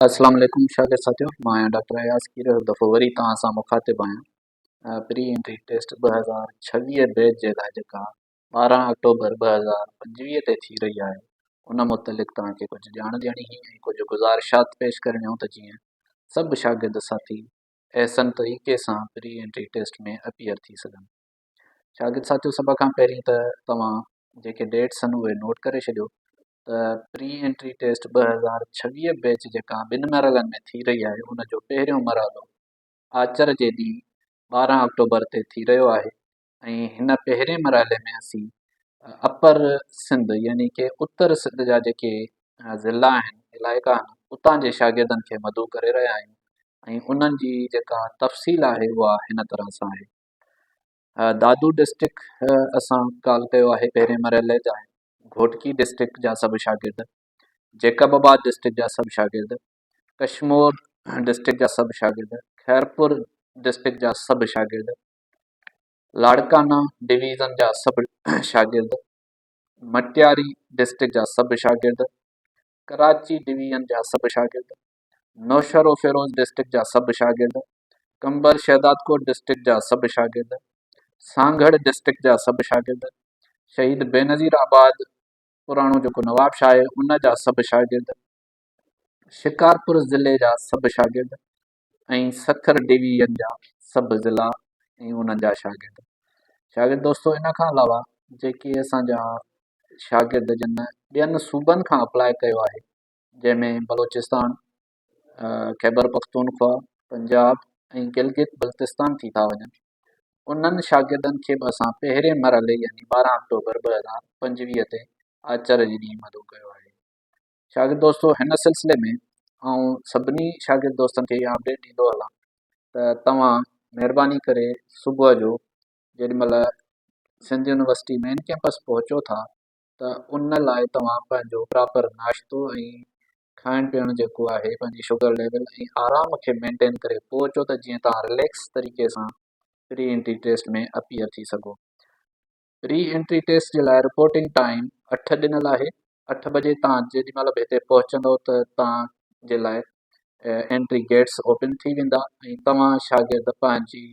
अस्सलाम वालेकुम शागिर्द साथियों, मां डॉक्टर अयाज़ कीर दफ़ो वरी तव्हां सां मुखातिब आहियां। प्री एंट्री टेस्ट 2026 बैच जे लाइ जेका 12 अक्टूबर 2025 ते थी रही आहे उन मुतलिक़ तव्हांखे कुझु ॼाण ॾियणी हुई ऐं कुझु गुज़ारिशात पेश करणियूं त जीअं सभु शागिर्द साथी अहसन तरीक़े सां प्री एंट्री टेस्ट में अपीयर थी सघनि। शागिर्द साथियों, सभ खां पहिरीं त तव्हां जेके डेट्स आहिनि उहे नोट करे छॾियो त प्री एंट्री टेस्ट 2026 बैच जेका 2 मरहलनि में थी रही आहे उन जो पहिरियों मरहलो आचर जे ॾींहुं 12 अक्टूबर ते थी रहियो आहे ऐं हिन पहिरें मरहले में असीं अपर सिंध यानी कि उत्तर सिंध जा जेके ज़िला आहिनि, इलाइक़ा आहिनि, उतां जे शागिर्दनि खे मदू करे रहिया आहियूं ऐं उन्हनि जी जेका तफ़सील आहे उहा हिन तरह सां आहे। दादू डिस्ट्रिक्ट असां कॉल कयो आहे पहिरें मरहले जा। घोटकी डिस्ट्रिक्ट जा सभु शागिर्द, जेकबाबाद डिस्ट्रिक्ट जा सभु शागिर्द, कशमोर डिस्ट्रिक्ट जा सभु शागिर्द, खैरपुर डिस्ट्रिक्ट जा सभु शागिर्द, लाड़काना डिवीज़न जा सभु शागिर्द, मटियारी डिस्ट्रिक्ट जा सभु शागिर्द, कराची डिवीज़न जा सभु शागिर्द, नौशरो फिरोज़ डिस्ट्रिक्ट जा सभु शागिर्द, कंबर शहदादकोट डिस्ट्रिक्ट जा सभु शागिर्द, सांगड़ डिस्ट्रिक्ट जा सभु शागिर्द, शहीद बेनज़ीर आबाद पुराणो जेको नवाबशाह आहे उन जा सभु शागिर्द, शिकारपुर ज़िले जा सभु शागिर्द ऐं सखर डिवीज़न जा सभु ज़िला ऐं उन्हनि जा शागिर्द। शागिर्द दोस्तो, इन खां अलावा जेके असांजा शागिर्द जिन ॿियनि सूबनि खां अप्लाई कयो आहे, जंहिंमें बलोचिस्तान, खैबर पख्तूनख्वा, पंजाब ऐं गिलगित बल्तिस्तान थी था वञनि, उन्हनि शागिर्दनि खे बि असां पहिरें मरहले यानी 12 अक्टूबर 2025 ते आचर जे ॾींहुं मदू कयो आहे। शागिर्द दोस्तो, हिन सिलसिले में ऐं सभिनी शागिर्द दोस्तनि खे इहा अपडेट ॾींदो हलां त तव्हां महिरबानी करे सुबुह जो जेॾीमहिल सिंध यूनिवर्सिटी मेन कैंपस पहुचो था त उन लाइ तव्हां पंहिंजो प्रॉपर नाश्तो ऐं खाइण पीअण जेको आहे, पंहिंजी शुगर लेवल ऐं आराम खे मेंटेन करे पहुचो त जीअं तव्हां रिलैक्स तरीक़े सां प्री एंट्री टेस्ट में अपीयर थी सघो। प्री एंट्री टेस्ट जे लाइ रिपोर्टिंग टाइम 8 ॾिनल आहे। 8 बजे तव्हां जेॾीमहिल बि हिते पहुचंदो त तव्हांजे लाइ एंट्री गेट्स ओपन थी वेंदा ऐं तव्हां शागिर्द पंहिंजी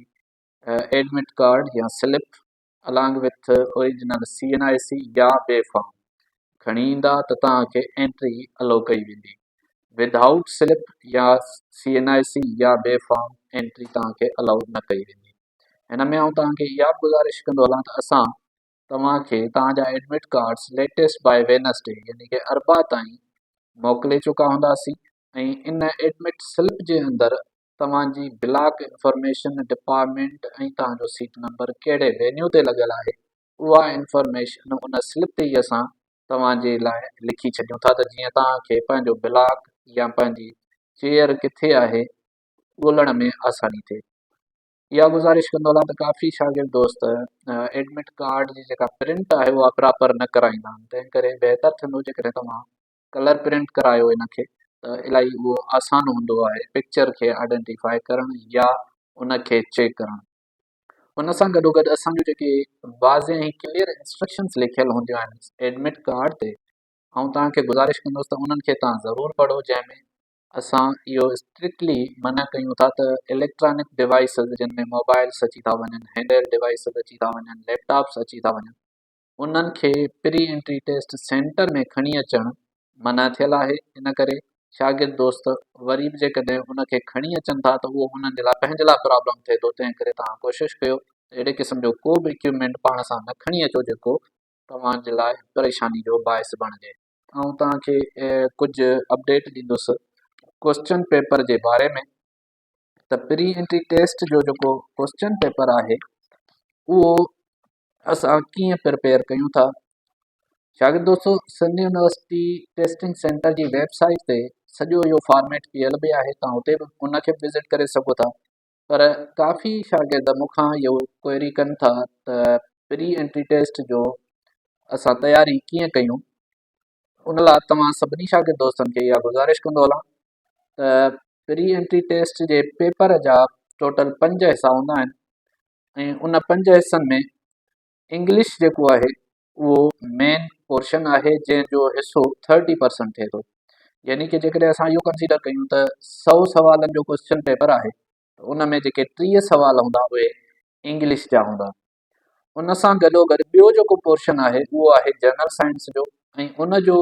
एडमिट कार्ड या slip along with original CNIC या ॿिए फॉर्म खणी ईंदा त तव्हांखे एंट्री अलो कई वेंदी। विदाउट स्लिप या CNIC या ॿिए फॉर्म एंट्री तव्हांखे अलाउ न कई वेंदी। हिन में आउं तव्हांखे इहा बि गुज़ारिश कंदो हलां त असां तव्हांखे तव्हांजा admit cards latest by Wednesday यानी कि अरबा ताईं मोकिले चुका हूंदासीं ऐं इन एडमिट स्लिप जे अंदरि तव्हांजी ब्लॉक इंफॉर्मेशन डिपार्टमेंट ऐं तव्हांजो सीट नंबर कहिड़े वेन्यू ते लॻियल आहे उहा इंफॉर्मेशन उन स्लिप ते ई असां तव्हांजे लाइ लिखी छॾियूं था त जीअं तव्हांखे पंहिंजो ब्लॉक या पंहिंजी चेयर किथे आहे ॻोल्हण में आसानी थिए। इहा गुज़ारिश कंदो हलां त काफ़ी शागिर्द दोस्त एडमिट कार्ड जी जेका प्रिंट आहे उहा प्रॉपर न कराईंदा आहिनि, तंहिं करे बहितर थींदो जेकॾहिं तव्हां कलर प्रिंट करायो इनखे त इलाही उहो आसान हूंदो आहे पिक्चर खे आइडेंटिफाई करणु या उनखे चेक करणु। उन सां गॾोगॾु असांजो जेके वाज़े ऐं क्लियर इंस्ट्रक्शन्स लिखियल हूंदियूं आहिनि एडमिट कार्ड ते, ऐं तव्हांखे गुज़ारिश कंदुसि त उन्हनि खे तव्हां ज़रूरु पढ़ो, जंहिंमें असां इहो स्ट्रिक्टली मना कयूं था त इलेक्ट्रॉनिक डिवाइसिस जिन में मोबाइल्स अची था वञनि, हैंडहेल्ड डिवाइसिस अची था वञनि, लैपटॉप्स अची था वञनि, उन्हनि खे प्री एंट्री टेस्ट सेंटर में खणी अचणु मना थियल आहे। इन करे शागिर्द दोस्त वरी बि जेकॾहिं उनखे खणी अचनि था त उहो उन्हनि जे लाइ पंहिंजे लाइ प्रॉब्लम थिए थो, तंहिं करे तव्हां कोशिशि कयो अहिड़े क़िस्म जो को बि इक्विपमेंट पाण सां न खणी अचो जेको तव्हांजे लाइ परेशानी जो बाहिस बणिजे। ऐं तव्हांखे कुझु अपडेट ॾींदुसि क्वेश्चन पेपर जे बारे में त प्री एंट्री टेस्ट जो जेको क्वेश्चन पेपर आहे उहो असां कीअं प्रिपेयर कयूं था। शागिर्द दोस्तो, सिंध यूनिवर्सिटी टेस्टिंग सेंटर जी वेबसाइट ते सॼो इहो फॉर्मेट पियल बि आहे, तव्हां हुते बि उनखे बि विज़िट करे सघो था। पर काफ़ी शागिर्द मूंखां इहो क्वेरी कनि था त प्री एंट्री टेस्ट जो असां तयारी कीअं कयूं। उन लाइ तव्हां सभिनी शागिर्द दोस्तनि खे इहा गुज़ारिश कंदो हलां त प्री एंट्री टेस्ट जे पेपर जा टोटल 5 हिसा हूंदा आहिनि ऐं उन 5 हिसनि में इंग्लिश जेको आहे उहो मेन पोर्शन आहे जंहिंजो हिसो 30% थिए थो। यानी कि जेकॾहिं असां इहो कंसीडर कयूं त 100 सवालनि जो क्वेश्चन पेपर आहे त उन में जेके 30 सवाल हूंदा उहे इंग्लिश जा हूंदा। उन सां गॾोगॾु ॿियो जेको पोर्शन आहे उहो आहे जनरल साइंस जो, ऐं उन जो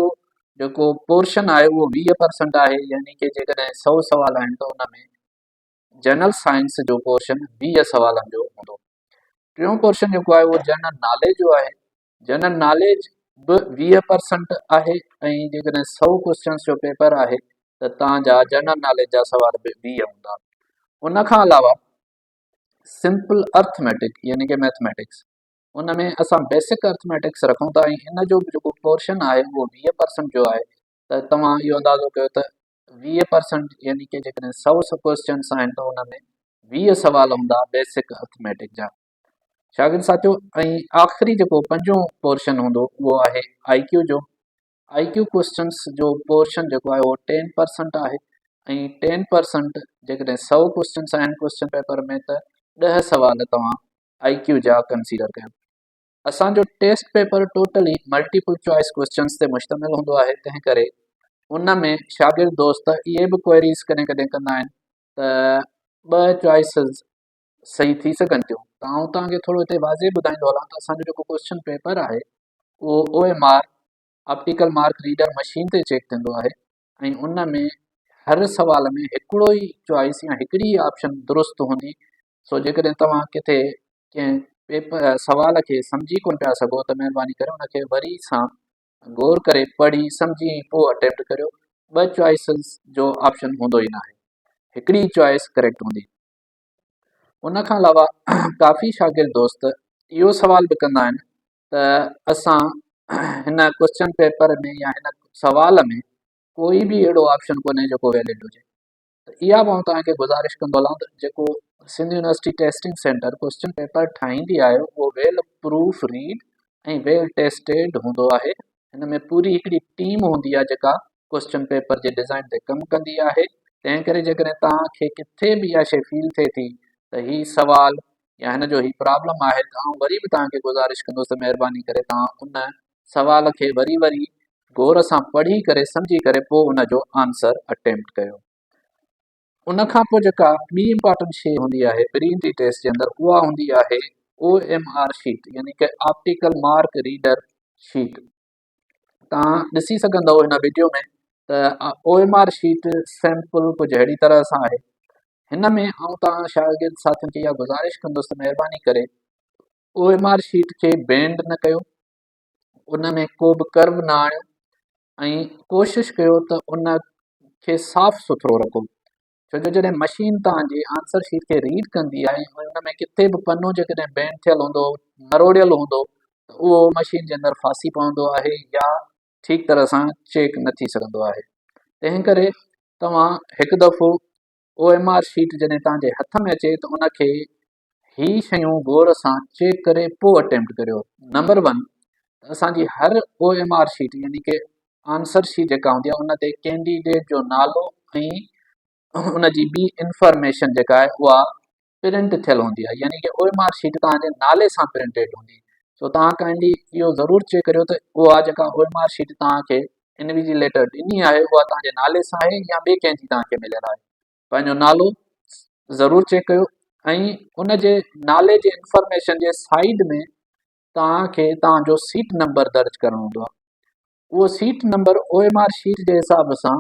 जेको पोर्शन आहे उहो 20% आहे। यानी कि जेकॾहिं 100 सवाल आहिनि त उन में जनरल साइंस जो पोर्शन 20 सवालनि जो हूंदो। टियों पोर्शन जेको आहे उहो जनरल नॉलेज जो आहे। जनरल नॉलेज बि 20% आहे, ऐं जेकॾहिं 100 क्वेश्चन्स जो पेपर आहे त तव्हांजा जनरल नॉलेज जा सवाल बि 20 हूंदा। उन खां अलावा सिंपल अर्थमेटिक यानी कि मैथमेटिक्स, उन में असां बेसिक अर्थमेटिक्स रखूं था, ऐं हिन जो जेको पोर्शन आहे उहो 20% जो आहे। त तव्हां इहो अंदाज़ो कयो त 20% यानी कि जेकॾहिं 100 क्वेश्चन्स आहिनि त उन में 20 सवाल हूंदा बेसिक अर्थमेटिक जा। शागिर्द साथियो, ऐं आख़िरी जेको पंजो पोर्शन हूंदो उहो आहे IQ जो। IQ क्वेश्चन्स जो पोर्शन जेको आहे उहो 10% आहे, ऐं 10% जेकॾहिं 100 क्वेश्चन्स आहिनि क्वेश्चन पेपर में त 10 सवाल तव्हां IQ जा कंसीडर कयो। असांजो test paper totally multiple choice questions ते मुश्तमिल हूंदो आहे, तंहिं करे उन में शागिर्द दोस्त इहे बि क्वेरीज़ कॾहिं कॾहिं कंदा आहिनि त 2 चॉइसिस सही थी सघनि थियूं। त आउं तव्हांखे थोरो हिते वाज़े ॿुधाईंदो हलां त असांजो जेको क्वेश्चन पेपर आहे उहो OMR optical mark reader machine ते चेक थींदो आहे, ऐं उन में हर सवाल में हिकिड़ो ई चॉइस या हिकिड़ी ई ऑप्शन दुरुस्त हूंदी। सो जेकॾहिं तव्हां किथे कंहिं पेपर सवाल खे सम्झी कोन पिया सघो त महिरबानी करे उनखे वरी सां गौर करे पढ़ी सम्झी पोइ अटैम्प्ट करियो। 2 चॉइसिस जो ऑप्शन हूंदो ई न आहे, हिकिड़ी चॉइस करेक्ट हूंदी। उन खां अलावा काफ़ी शागिर्द दोस्त इहो सवाल बि कंदा आहिनि त असां हिन क्वेश्चन पेपर में या हिन सवाल में कोई बि अहिड़ो ऑप्शन कोन्हे जेको वैलिड हुजे। त इहा बि आउं तव्हांखे गुज़ारिश कंदो हलां त जेको Sindh university testing centre question paper ठाहींदी आहे उहो वेल प्रूफ रीड ऐं वेल टेस्टेड हूंदो आहे। हिन में पूरी हिकिड़ी टीम हूंदी आहे जेका क्वेश्चन पेपर जे डिज़ाइन ते कमु कंदी आहे। तंहिं करे जेकॾहिं तव्हांखे किथे बि इहा शइ फील थिए थी त हीउ सवाल या हिन जो हीउ प्रॉब्लम आहे त आउं वरी बि तव्हांखे गुज़ारिश कंदुसि त महिरबानी करे तव्हां उन सवाल खे वरी वरी गौर सां पढ़ी करे सम्झी करे पोइ उन जो आंसर अटैम्प्ट कयो। उन खां पोइ जेका ॿी इम्पॉर्टेंट शइ हूंदी आहे प्री एंट्री टेस्ट जे अंदरि उहा हूंदी आहे OMR शीट यानी कि ऑप्टिकल मार्क रीडर शीट। तव्हां ॾिसी सघंदव हिन वीडियो में त OMR शीट सैंपल कुझु अहिड़ी तरह सां आहे। हिन में आउं तव्हां शागिर्द साथियुनि खे इहा गुज़ारिश कंदुसि त महिरबानी करे OMR शीट खे बेंड न कयो, उन में को बि कर्व न आणियो, ऐं कोशिशि कयो त उन खे साफ़ सुथरो रखो। छो जो जॾहिं मशीन तव्हांजी आंसर शीट खे रीड कंदी आहे ऐं उन में किथे बि पनो जेकॾहिं बेंड थियल हूंदो मरोड़ियल हूंदो त उहो मशीन जे अंदरि फासी पवंदो आहे या ठीकु तरह सां चेक न थी सघंदो आहे। तंहिं करे तव्हां हिकु दफ़ो OMR शीट जॾहिं तव्हांजे हथ में अचे त उनखे ही शयूं गौर सां चेक करे पोइ अटैम्प्ट करियो। नंबर 1, असांजी हर OMR शीट यानी कि आंसर शीट जेका हूंदी आहे उन ते कैंडिडेट जो नालो ऐं उन जी ॿी इंफॉर्मेशन जेका आहे उहा प्रिंट थियल हूंदी आहे, यानी कि OMR शीट तव्हांजे नाले सां प्रिंटेड हूंदी। सो तव्हां काइंडली इहो ज़रूरु चेक करियो त उहा जेका OMR शीट तव्हांखे इनविजिलेटर ॾिनी आहे उहा तव्हांजे नाले सां आहे या ॿिए कंहिंजी तव्हांखे मिलियल आहे। पंहिंजो नालो ज़रूरु चेक कयो, ऐं उन जे नाले जे इंफॉर्मेशन जे साइड में तव्हांखे तव्हांजो सीट नंबर दर्ज करणो हूंदो आहे। उहो सीट नंबर OMR शीट जे हिसाब सां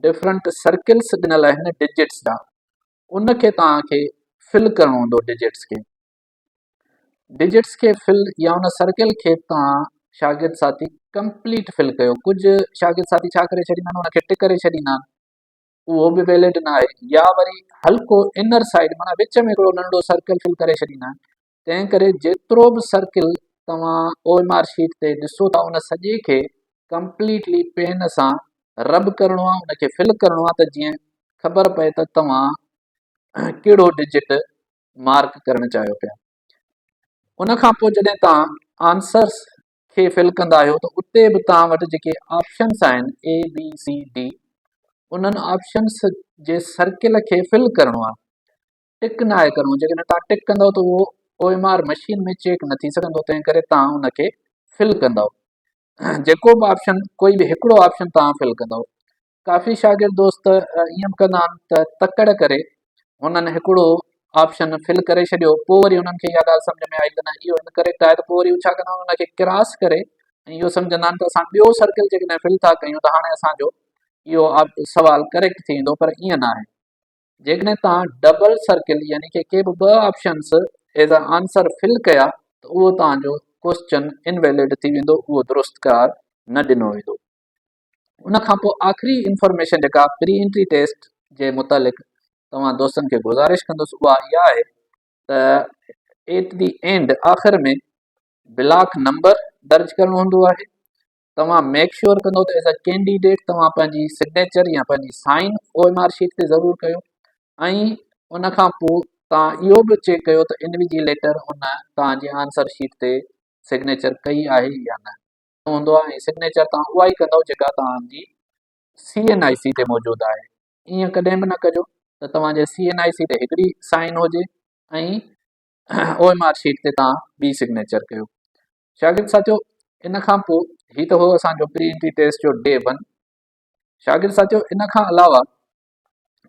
डिफरेंट सर्किल्स ॾिनल आहिनि डिजिट्स जा, उनखे तव्हांखे फिल करणो हूंदो। डिजिट्स खे फिल या उन सर्किल खे तव्हां शागिर्द साथी कंप्लीट फिल कयो। कुझु शागिर्द साथी छा करे छॾींदा आहिनि उनखे टिक करे छॾींदा आहिनि, उहो बि वैलिड न आहे, या वरी हल्को इनर साइड माना विच में हिकिड़ो नंढो सर्किल फिल करे छॾींदा आहिनि। तंहिं करे जेतिरो बि सर्किल तव्हां OMR शीट ते ॾिसो था उन सॼे खे कंप्लीटली पेन सां रब करिणो आहे, उनखे फिल करिणो आहे त जीअं ख़बर पए त तव्हां कहिड़ो डिजिट मार्क करणु चाहियो पिया। उन खां पोइ जॾहिं तव्हां आंसर्स खे फिल कंदा आहियो त उते बि तव्हां वटि जेके ऑप्शन्स आहिनि ABCD उन्हनि ऑप्शन्स जे सर्किल खे फिल करिणो आहे, टिक न आहे करिणो। जेकॾहिं तव्हां टिक कंदव त उहो OMR मशीन में चेक न थी सघंदो, तंहिं करे तव्हां उनखे फिल कंदव। जेको बि ऑप्शन कोई बि हिकिड़ो ऑप्शन तव्हां फिल कंदव। काफ़ी शागिर्द दोस्त ईअं बि कंदा आहिनि त तकड़ करे हुननि हिकिड़ो ऑप्शन फिल करे छॾियो, पोइ वरी हुननि खे इहा ॻाल्हि सम्झ में आई त न इहो इनकरेक्ट आहे, त पोइ वरी हू छा कंदा आहिनि हुनखे क्रॉस करे ऐं इहो सम्झंदा आहिनि त असां ॿियो सर्किल जेकॾहिं फिल था कयूं त हाणे असांजो इहो सवाल करेक्ट थी वेंदो, पर ईअं न आहे। जेकॾहिं तव्हां डबल सर्किल यानी कि के बि ॿ options as a answer fill कया त उहो तव्हांजो क्वेश्चन इनवैलिड थी वेंदो, उहो दुरुस्त करार न ॾिनो वेंदो। उन खां पोइ आख़िरी इंफॉर्मेशन जेका प्री एंट्री टेस्ट जे मुतालिक़ तव्हां दोस्तनि खे गुज़ारिश कंदुसि उहा इहा आहे त एट दी एंड आख़िर में ब्लॉक नंबर दर्ज करणो हूंदो आहे। तव्हां मेक श्योर कंदो त एज़ अ कैंडिडेट तव्हां पंहिंजी सिग्नेचर या पंहिंजी साइन OMR शीट ते ज़रूरु कयो, ऐं उन खां पोइ तव्हां इहो बि चेक कयो त इनविजिलेटर हुन तव्हांजी आंसर शीट ते सिग्नेचर कई आहे या न हूंदो आहे। ऐं सिग्नेचर तव्हां उहा ई कंदव जेका तव्हांजी CNIC ते मौजूदु आहे। ईअं कॾहिं बि न कजो त तव्हांजे CNIC ते हिकिड़ी साइन हुजे ऐं OMR शीट ते तव्हां ॿी सिग्नेचर कयो। शागिर्द साथियो, इन खां पोइ ही त हो असांजो प्री एंट्री टेस्ट जो डे 1। शागिर्द साथियो, इन खां अलावा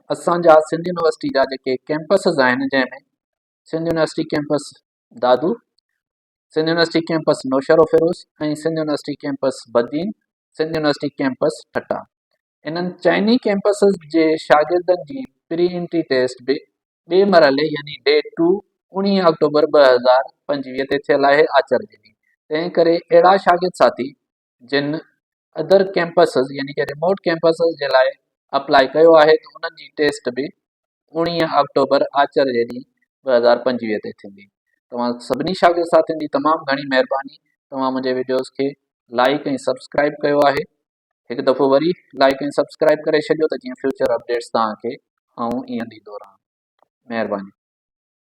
असांजा सिंध यूनिवर्सिटी जा जेके कैंपसिस आहिनि जंहिंमें Sindh university campus Dadu, Sindh university campus Naushahro Feroze ऐं Sindh university campus Badin, Sindh university campus Thatta, इन्हनि चइनी कैंपसिस जे शागिर्दनि जी प्री एंट्री टेस्ट बि ॿिए मरहले यानी डे 2 19 अक्टूबर 2025 ते थियल आहे आचर जे ॾींहुं। तंहिं करे अहिड़ा शागिर्द साथी जिन अदर कैंपसिस यानी कि रिमोट कैंपसिस जे लाइ अप्लाई कयो आहे त उन्हनि जी टेस्ट बि 19 अक्टूबर आचर जे ॾींहुं 2025 ते थींदी। तव्हां सभिनी शागिर्द साथियुनि जी तमामु घणी महिरबानी, तव्हां मुंहिंजे वीडियोज़ खे लाइक ऐं सब्सक्राइब कयो आहे। हिकु दफ़ो वरी लाइक ऐं सब्सक्राइब करे छॾियो त जीअं फ्यूचर अपडेट्स तव्हांखे ईअं ॾींदो रहां। महिरबानी।